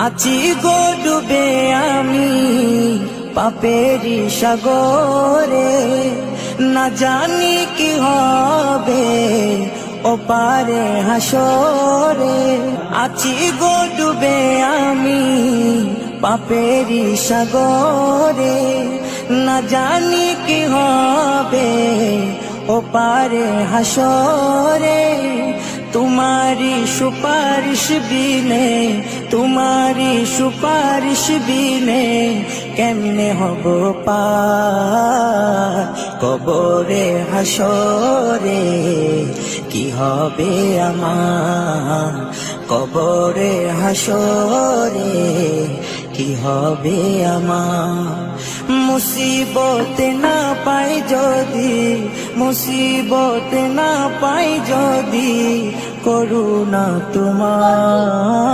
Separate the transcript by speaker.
Speaker 1: আছি গো ডুবে আমি পাপেরি সাগরে, না জানি কি হবে ওপারে হাসরে। আছি গো ডুবে আমি পাপেরি সাগরে, না জানি কি হবে ওপারে হাসরে। तुम्हारी सुपारिश बिने, तुम्हारी सुपारिश बिने केमने हबो पार कबरे हासरे की हबे आमार कबरे हासरे की हबे आमार। मुसीबत ना पाई जदि, मुसीबत ना पाई जदि करुणा तुम्हार।